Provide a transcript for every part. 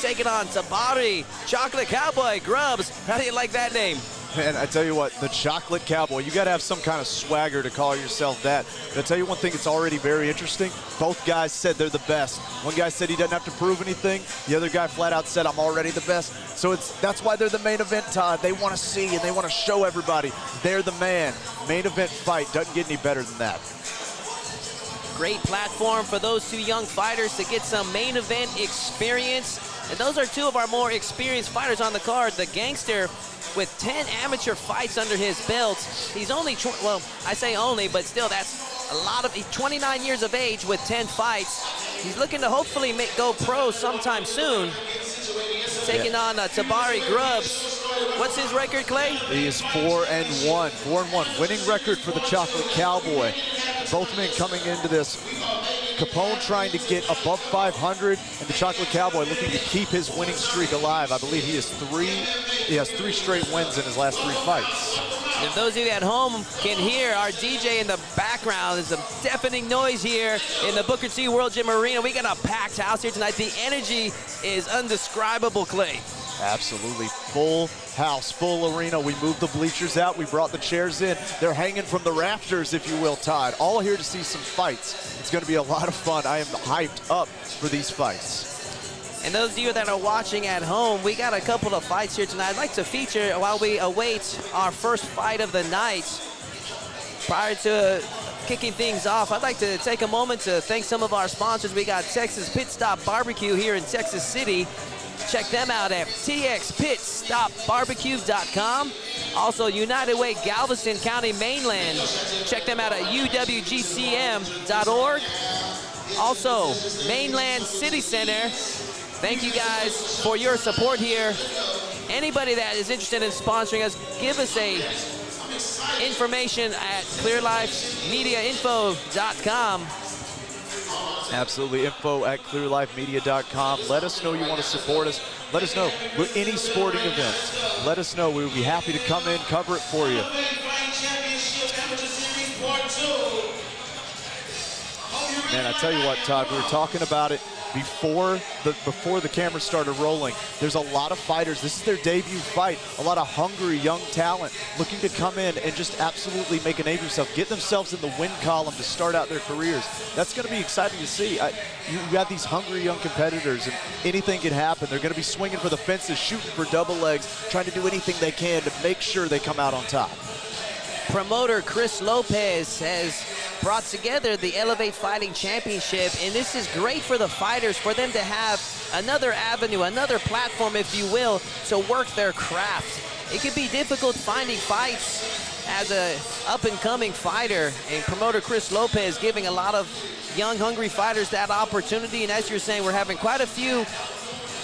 taking on Tabari, Chocolate Cowboy, Grubbs. How do you like that name? Man, I tell you what, the Chocolate Cowboy, you got to have some kind of swagger to call yourself that. But I tell you one thing, it's already very interesting. Both guys said they're the best. One guy said he doesn't have to prove anything. The other guy flat out said, I'm already the best. So that's why they're the main event, Todd. They want to see and they want to show everybody they're the man. Main event fight doesn't get any better than that. Great platform for those two young fighters to get some main event experience. And those are two of our more experienced fighters on the card. The Gangster with 10 amateur fights under his belt. He's only, well, I say only, but still that's a lot of, he's 29 years of age with 10 fights. He's looking to hopefully go pro sometime soon. Taking on Tabari Grubbs. What's his record, Clay? He is 4-1. 4-1. Winning record for the Chocolate Cowboy. Both men coming into this. Capone trying to get above 500, and the Chocolate Cowboy looking to keep his winning streak alive. I believe he has three straight wins in his last 3 fights. If those of you at home can hear our DJ in the background, there's some deafening noise here in the Booker T World Gym Arena. We got a packed house here tonight. The energy is undescribable, Clay. Absolutely. Full house, full arena. We moved the bleachers out. We brought the chairs in. They're hanging from the rafters, if you will, Todd. All here to see some fights. It's going to be a lot of fun. I am hyped up for these fights. And those of you that are watching at home, we got a couple of fights here tonight. I'd like to feature while we await our first fight of the night. Prior to kicking things off, I'd like to take a moment to thank some of our sponsors. We got Texas Pit Stop Barbecue here in Texas City. Check them out at txpitstopbarbecue.com. Also, United Way, Galveston County, Mainland. Check them out at uwgcm.org. Also, Mainland City Center. Thank you guys for your support here. Anybody that is interested in sponsoring us, give us a information at clearlifemediainfo.com. Absolutely, info at clearlifemedia.com. Let us know you want to support us. Let us know with any sporting event. Let us know. We will be happy to come in, cover it for you. Man, I tell you what, Todd, we were talking about it before the camera started rolling. There's a lot of fighters. This is their debut fight. A lot of hungry young talent looking to come in and just absolutely make a name for themselves, get themselves in the win column to start out their careers. That's going to be exciting to see. You have these hungry young competitors, and anything can happen. They're going to be swinging for the fences, shooting for double legs, trying to do anything they can to make sure they come out on top. Promoter Chris Lopez has brought together the Elevate Fighting Championship, and this is great for the fighters, for them to have another avenue, another platform, if you will, to work their craft. It can be difficult finding fights as a up-and-coming fighter, and promoter Chris Lopez giving a lot of young, hungry fighters that opportunity, and as you're saying, we're having quite a few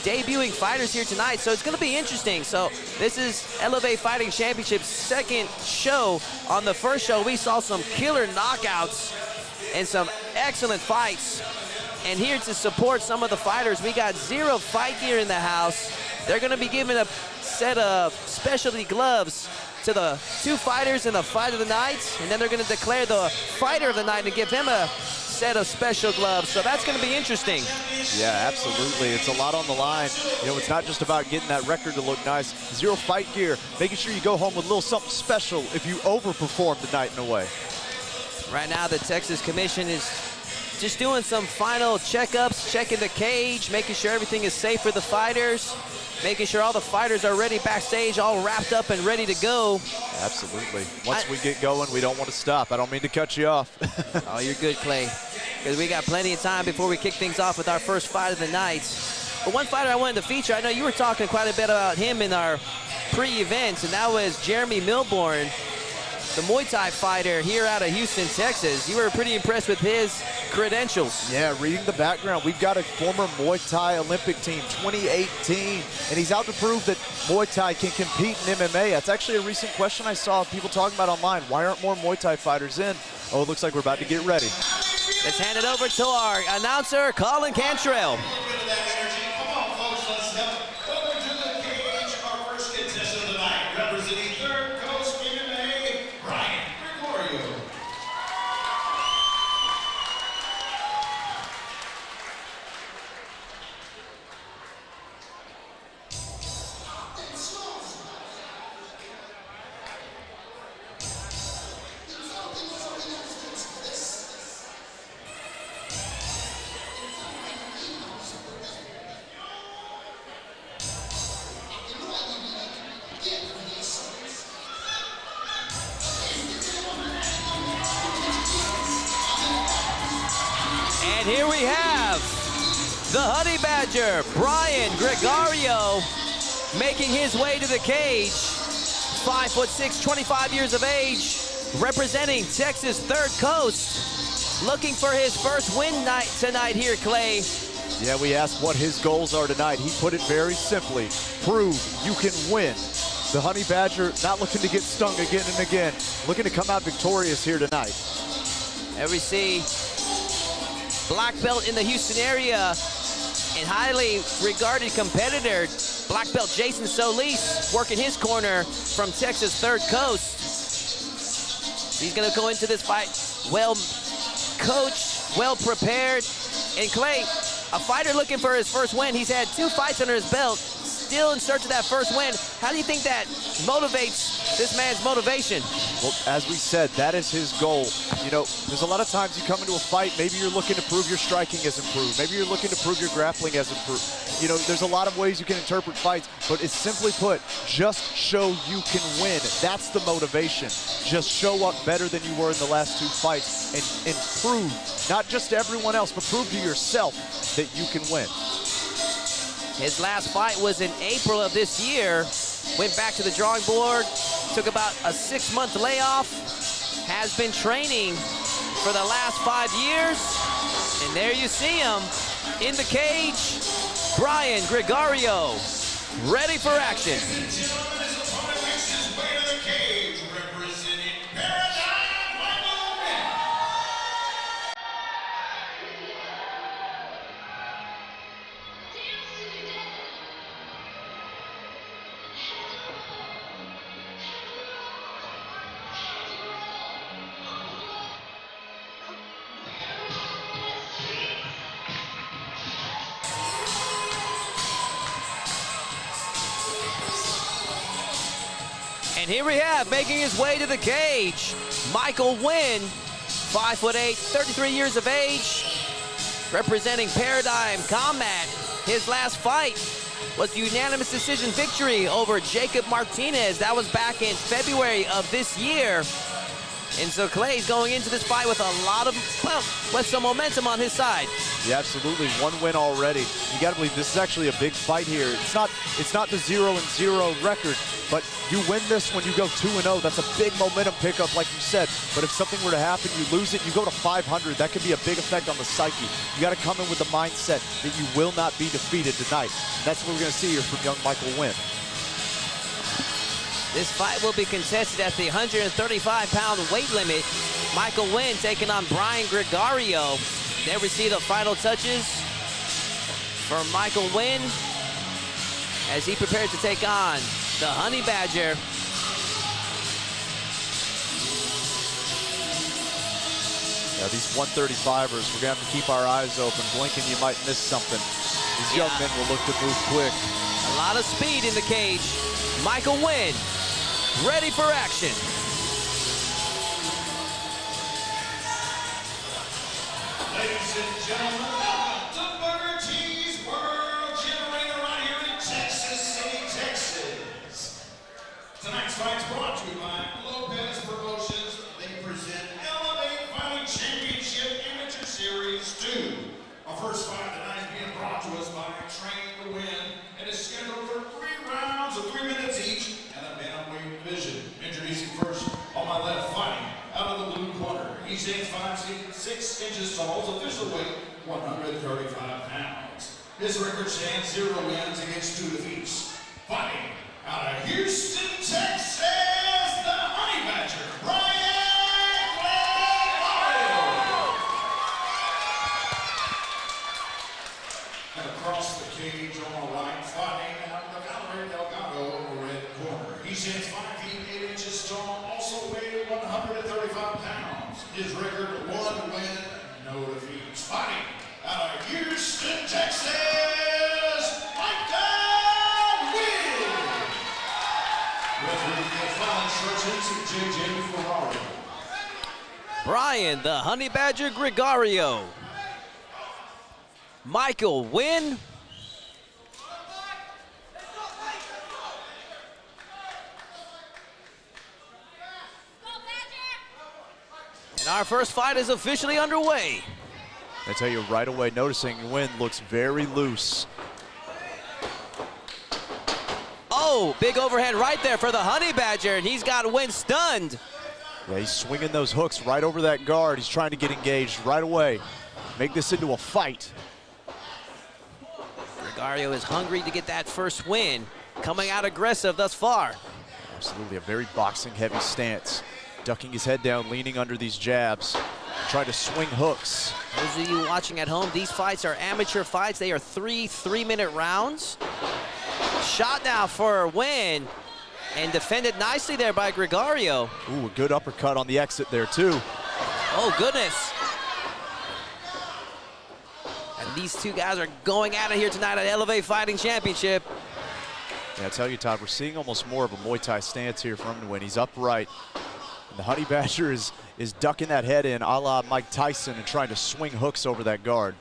debuting fighters here tonight, so it's going to be interesting. So this is Elevate Fighting Championship's second show. On the first show, we saw some killer knockouts and some excellent fights. And here to support some of the fighters, we got Zero Fight Gear in the house. They're going to be giving a set of specialty gloves to the two fighters in the fight of the night, and then they're going to declare the fighter of the night and give him a set of special gloves. So that's going to be interesting. Yeah, absolutely. It's a lot on the line. You know, it's not just about getting that record to look nice. Zero Fight Gear, making sure you go home with a little something special if you overperform the night in a way. Right now, the Texas Commission is just doing some final checkups, checking the cage, making sure everything is safe for the fighters, making sure all the fighters are ready backstage, all wrapped up and ready to go. Absolutely. Once we get going, we don't want to stop. I don't mean to cut you off. Oh, you're good, Clay, because we got plenty of time before we kick things off with our first fight of the night. But one fighter I wanted to feature, I know you were talking quite a bit about him in our pre-events, and that was Jeremy Milbourne, the Muay Thai fighter here out of Houston, Texas. You were pretty impressed with his credentials. Yeah, reading the background, we've got a former Muay Thai Olympic team, 2018, and he's out to prove that Muay Thai can compete in MMA. That's actually a recent question I saw people talking about online. Why aren't more Muay Thai fighters in? Oh, it looks like we're about to get ready. Let's hand it over to our announcer, Colin Cantrell. Badger, Brian Gregorio, making his way to the cage. 5'6", 25 years of age, representing Texas Third Coast. Looking for his first win tonight here, Clay. Yeah, we asked what his goals are tonight. He put it very simply: prove you can win. The Honey Badger not looking to get stung again and again, looking to come out victorious here tonight. And we see black belt in the Houston area and highly regarded competitor, black belt Jason Solis, working his corner from Texas Third Coast. He's gonna go into this fight well coached, well prepared. And Clay, a fighter looking for his first win. He's had 2 fights under his belt, still in search of that first win. How do you think that motivates this man's motivation? Well, as we said, that is his goal. You know, there's a lot of times you come into a fight, maybe you're looking to prove your striking has improved. Maybe you're looking to prove your grappling has improved. You know, there's a lot of ways you can interpret fights, but it's simply put, just show you can win. That's the motivation. Just show up better than you were in the last 2 fights and prove, not just to everyone else, but prove to yourself that you can win. His last fight was in April of this year. Went back to the drawing board, took about a 6-month layoff, has been training for the last 5 years. And there you see him in the cage, Brian Gregorio, ready for action. And here we have, making his way to the cage, Michael Ngyuen, 5'8", 33 years of age, representing Paradigm Combat. His last fight was unanimous decision victory over Jacob Martinez. That was back in February of this year. And so Clay's going into this fight with a lot of, well, with some momentum on his side. Yeah, absolutely. 1 win already. You got to believe this is actually a big fight here. It's not the 0-0 record, but you win this when you go 2-0. That's a big momentum pickup, like you said. But if something were to happen, you lose it, you go to 500. That could be a big effect on the psyche. You got to come in with the mindset that you will not be defeated tonight. And that's what we're going to see here from young Michael Ngyuen. This fight will be contested at the 135-pound weight limit. Michael Ngyuen taking on Brian Gregorio. There we see the final touches for Michael Ngyuen as he prepares to take on the Honey Badger. Yeah, these 135ers, we're going to have to keep our eyes open. Blinking, you might miss something. These young men will look to move quick. A lot of speed in the cage. Michael Ngyuen, ready for action. Ladies and gentlemen, welcome to Burger Cheese World Generator right here in Texas City, Texas. Tonight's fight's brought to you by Lopez Promotions. They present Elevate Fighting Championship Amateur Series 2. Our first fight tonight is being brought to us by Train to Win and is scheduled for 3 rounds of 3 minutes each and a bantamweight division. Introducing first on my left, fighting out of the blue corner. He stands 5'6" inches tall, his official weight 135 pounds. His record stands 0 wins against 2 defeats. Fighting out of Houston, Texas, the Honey Badger, Brian Gregorio. And across the cage on the right, fighting out of the Valerie Delgado in the red corner. He stands 5 feet 8 inches tall, also weighed 135 pounds. His record 1 win, no defeats. Fighting out of Houston, Texas, Brian, the Honey Badger Gregorio. Michael Ngyuen. And our first fight is officially underway. I tell you right away, noticing Ngyuen looks very loose. Oh, big overhand right there for the Honey Badger, and he's got Ngyuen stunned. Yeah, he's swinging those hooks right over that guard. He's trying to get engaged right away. Make this into a fight. Gregorio is hungry to get that first win. Coming out aggressive thus far. Absolutely, a very boxing-heavy stance. Ducking his head down, leaning under these jabs. Trying to swing hooks. Those of you watching at home, these fights are amateur fights. They are three-minute rounds. Shot now for Ngyuen, and defended nicely there by Gregorio. Ooh, a good uppercut on the exit there, too. Oh, goodness. And these two guys are going at it here tonight at Elevate Fighting Championship. Yeah, I tell you, Todd, we're seeing almost more of a Muay Thai stance here from Ngyuen. He's upright. And the Honey Badger is ducking that head in a la Mike Tyson and trying to swing hooks over that guard.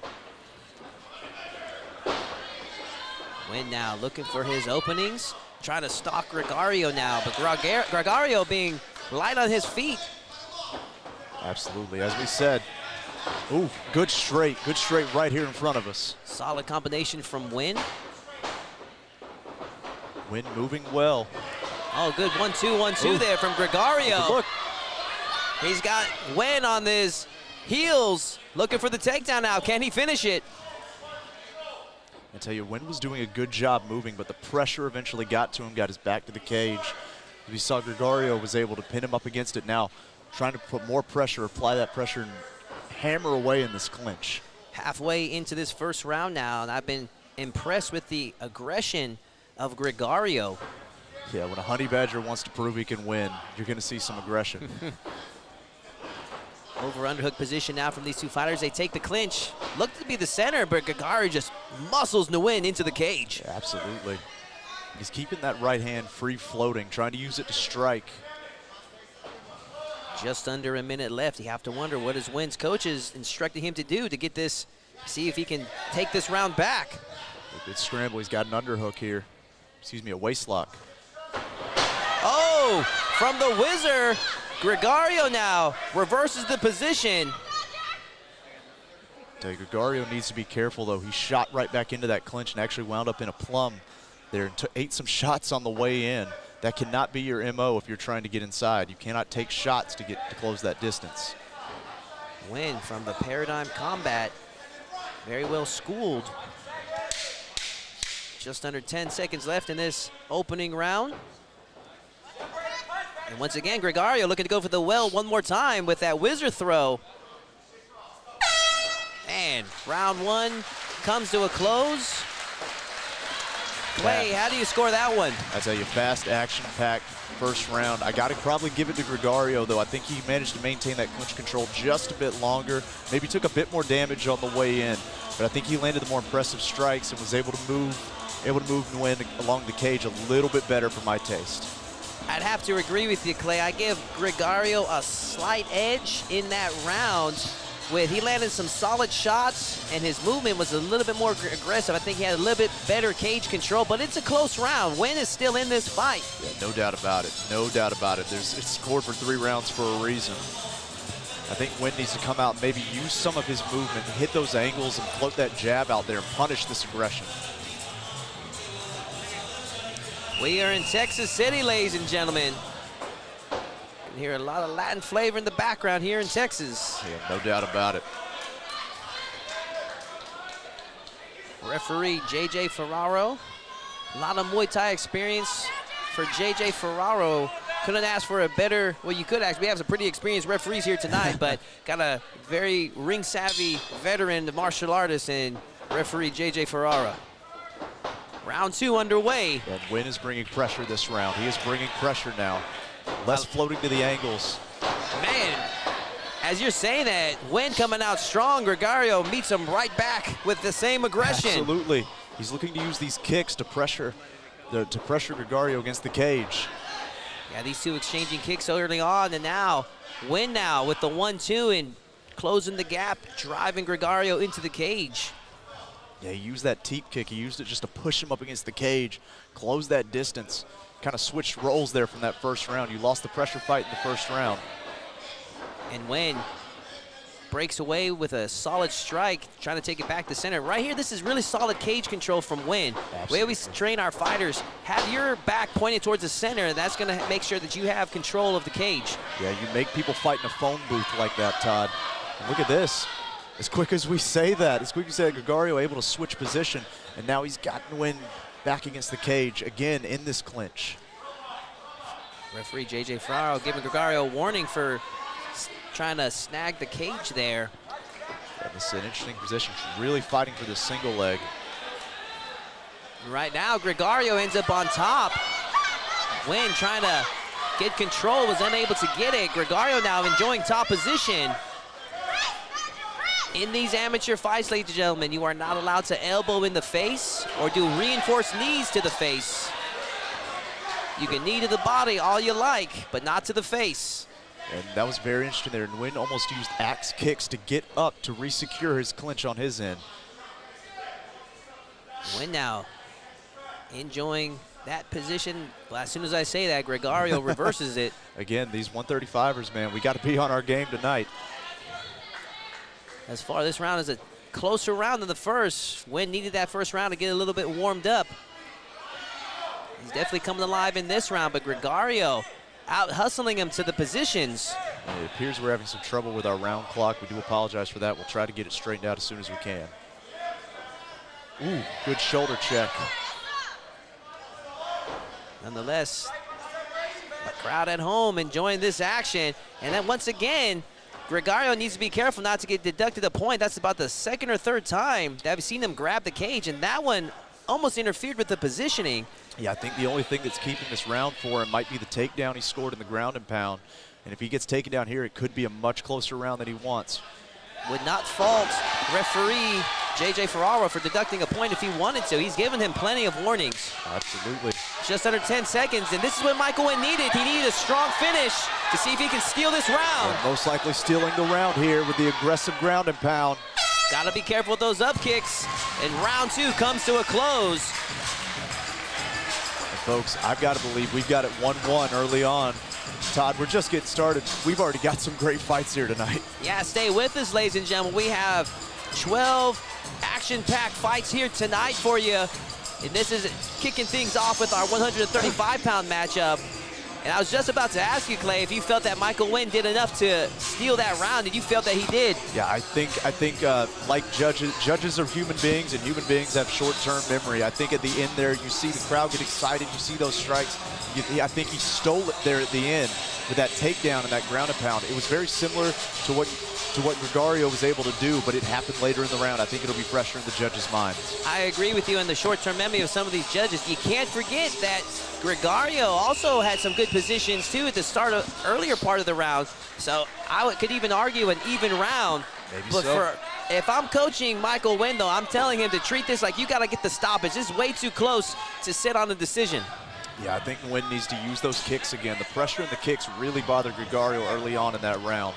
Ngyuen now looking for his openings. Trying to stalk Gregorio now, but Gregorio being light on his feet. Absolutely, as we said. Ooh, good straight right here in front of us. Solid combination from Ngyuen. Ngyuen moving well. Oh, good 1-2, 1-2 there from Gregorio. Look. He's got Ngyuen on his heels, looking for the takedown now. Can he finish it? I tell you, Ngyuen was doing a good job moving, but the pressure eventually got to him, got his back to the cage. We saw Gregorio was able to pin him up against it now, trying to put more pressure, apply that pressure, and hammer away in this clinch. Halfway into this first round now, and I've been impressed with the aggression of Gregorio. Yeah, when a Honey Badger wants to prove he can win, you're going to see some aggression. Over underhook position now from these two fighters. They take the clinch. Looked to be the center, but Gregorio just muscles Ngyuen into the cage. Yeah, absolutely. He's keeping that right hand free floating, trying to use it to strike. Just under a minute left. You have to wonder what his Nguyen's coaches instructing him to do to get this, see if he can take this round back. A good scramble. He's got an underhook here. Excuse me, a waist lock. Oh, from the whizzer. Gregorio now reverses the position. Gregorio needs to be careful, though. He shot right back into that clinch and actually wound up in a plum there and ate some shots on the way in. That cannot be your MO if you're trying to get inside. You cannot take shots to close that distance. Ngyuen from the Paradigm Combat, very well schooled. Just under 10 seconds left in this opening round. And once again, Gregorio looking to go for the well one more time with that whizzer throw. And round one comes to a close. Clay, how do you score that one? I tell you, fast, action-packed first round. I got to probably give it to Gregorio, though. I think he managed to maintain that clinch control just a bit longer. Maybe took a bit more damage on the way in, but I think he landed the more impressive strikes and was able to move Ngyuen along the cage a little bit better for my taste. I'd have to agree with you, Clay. I give Gregorio a slight edge in that round. He landed some solid shots, and his movement was a little bit more aggressive. I think he had a little bit better cage control, but it's a close round. Ngyuen is still in this fight. Yeah, no doubt about it. No doubt about it. It's scored for 3 rounds for a reason. I think Ngyuen needs to come out and maybe use some of his movement, hit those angles, and float that jab out there and punish this aggression. We are in Texas City, ladies and gentlemen. You can hear a lot of Latin flavor in the background here in Texas. Yeah, no doubt about it. Referee J.J. Ferraro. A lot of Muay Thai experience for J.J. Ferraro. Couldn't ask for a better, well, you could actually. We have some pretty experienced referees here tonight, but got a very ring-savvy veteran martial artist in referee J.J. Ferraro. Round 2 underway. And Ngyuen is bringing pressure this round. He is bringing pressure now. Less floating to the angles. Man, as you're saying that, Ngyuen coming out strong. Gregorio meets him right back with the same aggression. Absolutely. He's looking to use these kicks to pressure Gregorio against the cage. Yeah, these two exchanging kicks early on, and now Ngyuen now with the 1-2 and closing the gap, driving Gregorio into the cage. Yeah, he used that teep kick. He used it just to push him up against the cage, close that distance. Kind of switched roles there from that first round. You lost the pressure fight in the first round. And Ngyuen breaks away with a solid strike, trying to take it back to center. Right here, this is really solid cage control from Ngyuen. We always train our fighters, have your back pointed towards the center, and that's gonna make sure that you have control of the cage. Yeah, you make people fight in a phone booth like that, Todd. And look at this. As quick as we say that, Gregorio able to switch position, and now he's got Ngyuen back against the cage again in this clinch. Referee J.J. Ferraro giving Gregorio a warning for trying to snag the cage there. Yeah, this is an interesting position. Really fighting for this single leg. Right now, Gregorio ends up on top. Ngyuen trying to get control, was unable to get it. Gregorio now enjoying top position. In these amateur fights, ladies and gentlemen, you are not allowed to elbow in the face or do reinforced knees to the face. You can knee to the body all you like, but not to the face. And that was very interesting there. Ngyuen almost used axe kicks to get up to re-secure his clinch on his end. Ngyuen now enjoying that position. Well, as soon as I say that, Gregorio reverses it. Again, these 135ers, man, we got to be on our game tonight. As far as this round is a closer round than the first. Ngyuen needed that first round to get a little bit warmed up. He's definitely coming alive in this round, but Gregorio out hustling him to the positions. It appears we're having some trouble with our round clock. We do apologize for that. We'll try to get it straightened out as soon as we can. Ooh, good shoulder check. Nonetheless, the crowd at home enjoying this action. And then once again, Gregorio needs to be careful not to get deducted a point. That's about the second or third time that I've seen him grab the cage, and that one almost interfered with the positioning. Yeah, I think the only thing that's keeping this round for him might be the takedown he scored in the ground and pound. And if he gets taken down here, it could be a much closer round than he wants. Would not fault referee J.J. Ferraro for deducting a point if he wanted to. He's given him plenty of warnings. Absolutely. Just under 10 seconds, and this is what Michael Ngyuen needed. He needed a strong finish to see if he can steal this round. And most likely stealing the round here with the aggressive ground and pound. Gotta be careful with those up kicks. And round two comes to a close. And folks, I've got to believe we've got it 1-1 early on. Todd, we're just getting started. We've already got some great fights here tonight. Yeah, stay with us, ladies and gentlemen. We have 12 action-packed fights here tonight for you. And this is kicking things off with our 135-pound matchup. And I was just about to ask you, Clay, if you felt that Michael Ngyuen did enough to steal that round, and you felt that he did. Yeah, I think like judges are human beings, and human beings have short-term memory. I think at the end there, you see the crowd get excited, you see those strikes. I think he stole it there at the end with that takedown and that ground and pound. It was very similar to what Gregorio was able to do, but it happened later in the round. I think it'll be fresher in the judges' minds. I agree with you on the short-term memory of some of these judges. You can't forget that Gregorio also had some good positions too at the start of earlier part of the round. So I could even argue an even round. Maybe but so. If I'm coaching Michael Ngyuen, though, I'm telling him to treat this like you got to get the stoppage. This is way too close to sit on a decision. Yeah, I think Ngyuen needs to use those kicks again. The pressure and the kicks really bothered Gregorio early on in that round.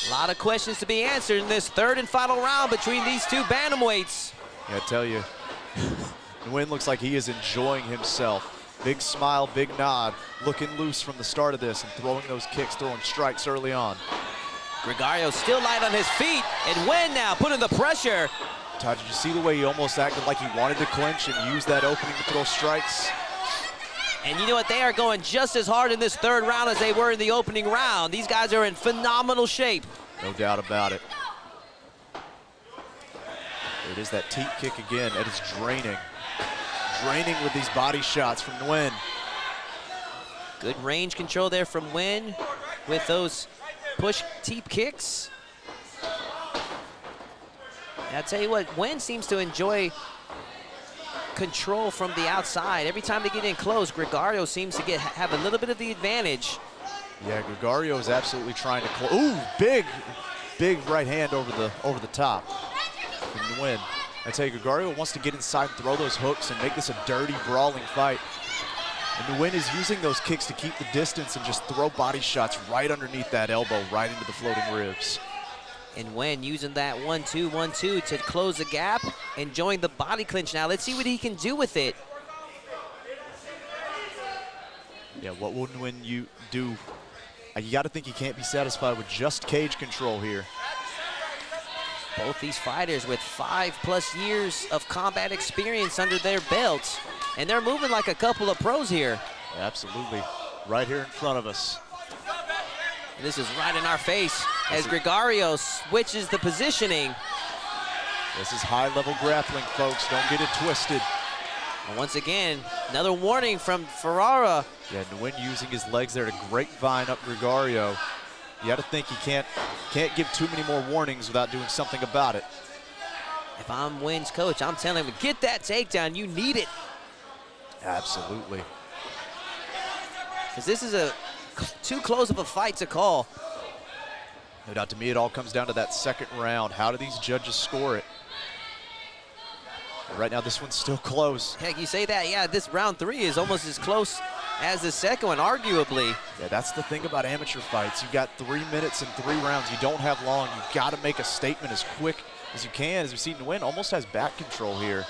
A lot of questions to be answered in this third and final round between these two bantamweights. Yeah, I tell you, Ngyuen looks like he is enjoying himself. Big smile, big nod, looking loose from the start of this and throwing those kicks, throwing strikes early on. Gregorio still light on his feet, and Ngyuen now putting the pressure. Todd, did you see the way he almost acted like he wanted to clinch and use that opening to throw strikes? And you know what? They are going just as hard in this third round as they were in the opening round. These guys are in phenomenal shape. No doubt about it. There it is, that teep kick again. It is draining. Draining with these body shots from Ngyuen. Good range control there from Ngyuen with those push teep kicks. And I'll tell you what, Ngyuen seems to enjoy control from the outside. Every time they get in close, Gregorio seems to have a little bit of the advantage. Yeah, Gregorio is absolutely trying to close. Ooh, big right hand over the top from Ngyuen. I tell you, Gregorio wants to get inside and throw those hooks and make this a dirty, brawling fight. And Ngyuen is using those kicks to keep the distance and just throw body shots right underneath that elbow, right into the floating ribs. And Ngyuen using that 1-2, 1-2 to close the gap, enjoying the body clinch now. Let's see what he can do with it. Yeah, what will Ngyuen do You got to think he can't be satisfied with just cage control here. Both these fighters with 5+ years of combat experience under their belts, and they're moving like a couple of pros here. Absolutely. Right here in front of us. And this is right in our face as Gregorio switches the positioning. This is high-level grappling, folks. Don't get it twisted. And once again, another warning from Ferrara. Yeah, Ngyuen using his legs there to grapevine up Gregorio. You got to think he can't give too many more warnings without doing something about it. If I'm Nguyen's coach, I'm telling him, get that takedown. You need it. Absolutely. Because this is too close of a fight to call. No doubt, to me, it all comes down to that second round. How do these judges score it? Right now, this one's still close. Heck, you say that, yeah, this round 3 is almost as close as the second one, arguably. Yeah, that's the thing about amateur fights. You've got 3 minutes and 3 rounds. You don't have long. You've got to make a statement as quick as you can. As we see, Ngyuen almost has back control here.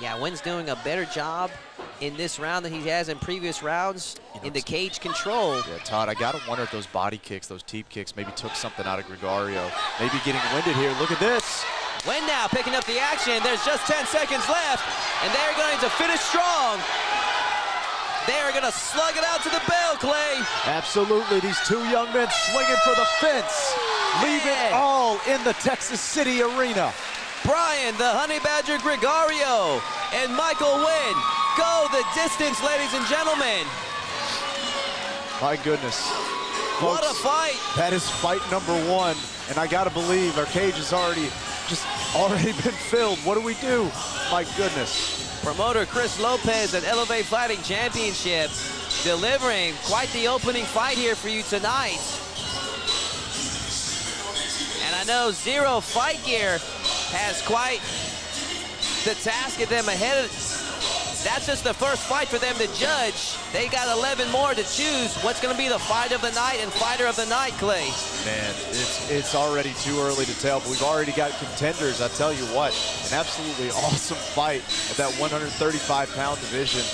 Yeah, Nguyen's doing a better job in this round than he has in previous rounds in the cage control. Yeah, Todd, I got to wonder if those body kicks, those teep kicks, maybe took something out of Gregorio. Maybe getting winded here. Look at this. Nguyen now picking up the action. There's just 10 seconds left, and they're going to finish strong. They're going to slug it out to the bell, Clay. Absolutely. These two young men swinging for the fence. Leave it all in the Texas City arena. Brian, the Honey Badger Gregorio, and Michael Nguyen go the distance, ladies and gentlemen. My goodness. What Folks, a fight. That is fight number 1, and I got to believe our cage has already been filled. What do we do? My goodness. Promoter Chris Lopez at Elevate Fighting Championship delivering quite the opening fight here for you tonight. And I know Zero Fight Gear has quite the task of them ahead. That's just the first fight for them to judge. They got 11 more to choose. What's going to be the fight of the night and fighter of the night, Clay? Man, it's already too early to tell, but we've already got contenders. I tell you what, an absolutely awesome fight at that 135-pound division.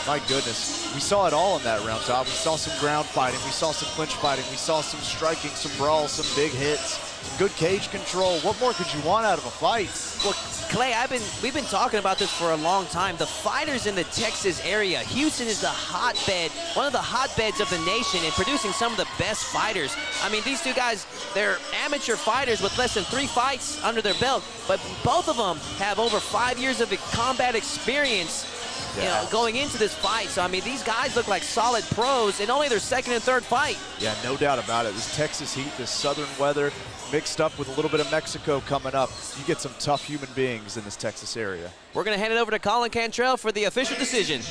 My goodness, we saw it all in that round, Todd. We saw some ground fighting, we saw some clinch fighting, we saw some striking, some brawls, some big hits, some good cage control. What more could you want out of a fight? Well, Clay, we've been talking about this for a long time. The fighters in the Texas area, Houston is the hotbed, one of the hotbeds of the nation in producing some of the best fighters. I mean, these two guys, they're amateur fighters with less than 3 fights under their belt, but both of them have over 5 years of combat experience. You know, going into this fight. So, I mean, these guys look like solid pros in only their second and third fight. Yeah, no doubt about it. This Texas heat, this southern weather, mixed up with a little bit of Mexico coming up. You get some tough human beings in this Texas area. We're going to hand it over to Colin Cantrell for the official decision.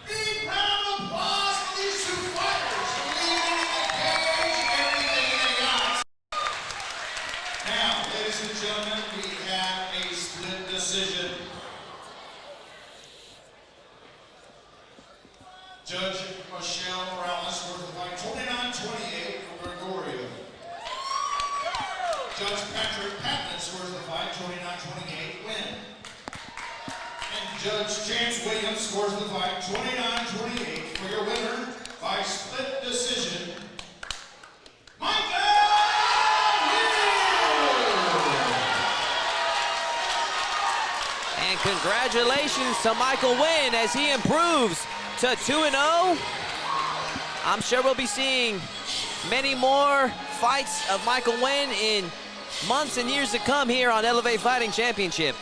Big round of applause for these two fighters leading the cage and everything they got. Now, ladies and gentlemen, we have a split decision. Judge Michelle Morales scores the fight 29-28 for Gregorio. Judge Patrick Patton scores the fight 29-28 win. And Judge James Williams scores the fight 29-28 for your winner by split decision, Michael Nguyen. And congratulations to Michael Nguyen as he improves to 2-0. I'm sure we'll be seeing many more fights of Michael Nguyen in months and years to come here on Elevate Fighting Championship.